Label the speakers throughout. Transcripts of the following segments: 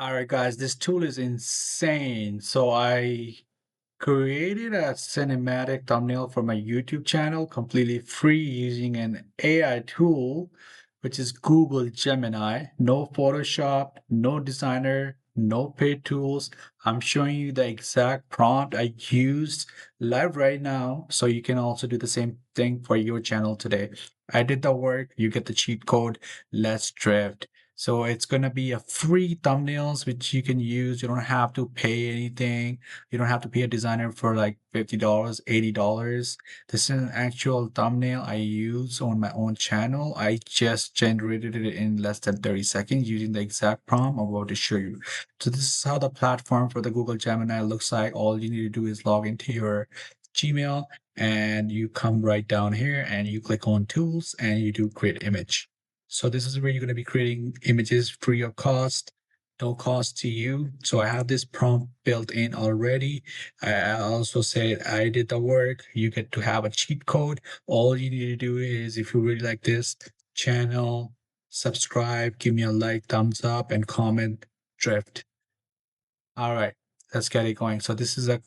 Speaker 1: All right, guys, this tool is insane. So I created a cinematic thumbnail for my YouTube channel completely free using an AI tool, which is Google Gemini. No Photoshop, no designer, no paid tools. I'm showing you the exact prompt I used live right now, so you can also do the same thing for your channel today. I did the work, you get the cheat code. Let's drift. So it's going to be a free thumbnails which you can use. You don't have to pay anything. You don't have to pay a designer for like $50, $80. This is an actual thumbnail I use on my own channel. I just generated it in less than 30 seconds using the exact prompt I'm about to show you. So this is how the platform for the Google Gemini looks like. All you need to do is log into your Gmail and you come right down here and you click on tools and you do create image. So this is where you're going to be creating images free of cost, no cost to you. So I have this prompt built in already. I also said I did the work. You get to have a cheat code. All you need to do is, if you really like this channel, subscribe, give me a like, thumbs up, and comment drift. All right, let's get it going. So this is a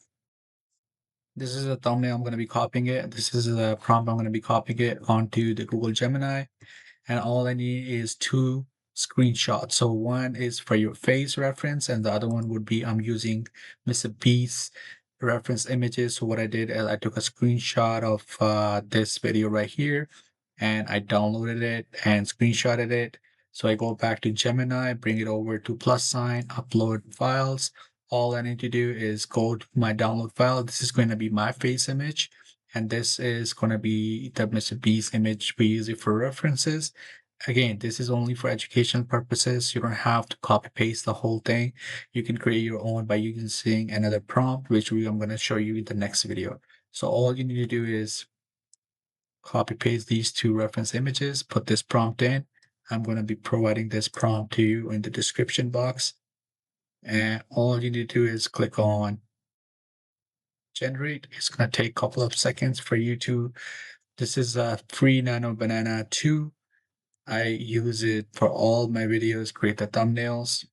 Speaker 1: thumbnail. I'm going to be copying it. This is the prompt. I'm going to be copying it onto the Google Gemini. And all I need is two screenshots. So one is for your face reference, and the other one would be I'm using Mr. Beast's reference images. So what I did is I took a screenshot of this video right here, and I downloaded it and screenshotted it. So I go back to Gemini, bring it over to plus sign, upload files. All I need to do is go to my download file. This is going to be my face image, and this is going to be the Mr. Beast image we use it for references. Again, this is only for educational purposes. You don't have to copy paste the whole thing. You can create your own by using another prompt, which I'm going to show you in the next video. So all you need to do is copy paste these two reference images, put this prompt in. I'm going to be providing this prompt to you in the description box. And all you need to do is click on generate. It's going to take a couple of seconds for you to. This is a free Nano Banana 2. I use it for all my videos, create the thumbnails.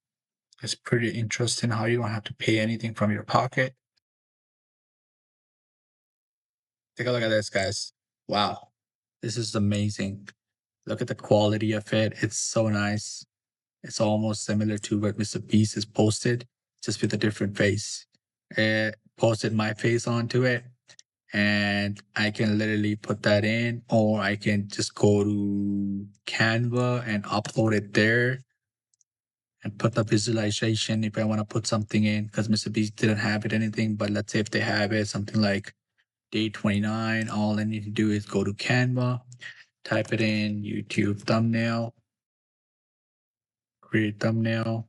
Speaker 1: It's pretty interesting how you don't have to pay anything from your pocket. Take a look at this, guys. Wow, this is amazing. Look at the quality of it. It's so nice. It's almost similar to what Mr. Beast has posted, just with a different face. It posted my face onto it, and I can literally put that in, or I can just go to Canva and upload it there and put the visualization if I want to put something in, because Mr. Beast didn't have it anything. But let's say if they have it, something like day 29, all I need to do is go to Canva, type it in YouTube thumbnail, create thumbnail,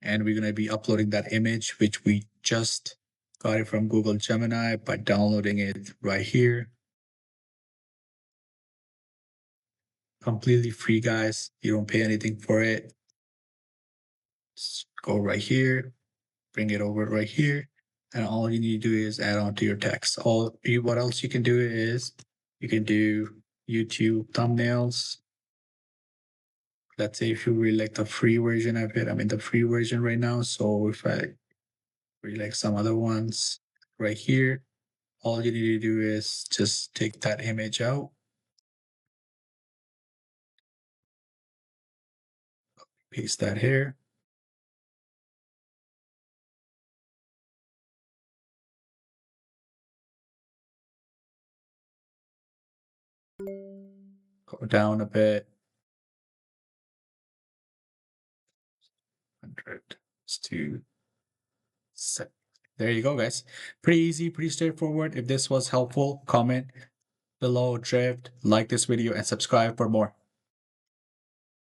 Speaker 1: and we're going to be uploading that image, which we just got it from Google Gemini by downloading it right here. Completely free, guys. You don't pay anything for it. Just go right here, bring it over right here, and all you need to do is add on to your text. What else you can do is you can do YouTube thumbnails. Let's say if you really like the free version of it, I'm in the free version right now. So if I really like some other ones right here, all you need to do is just take that image out, paste that here. Go down a bit. 100. Let's do set. There you go, guys. Pretty easy, pretty straightforward. If this was helpful, comment below, drift, like this video, and subscribe for more.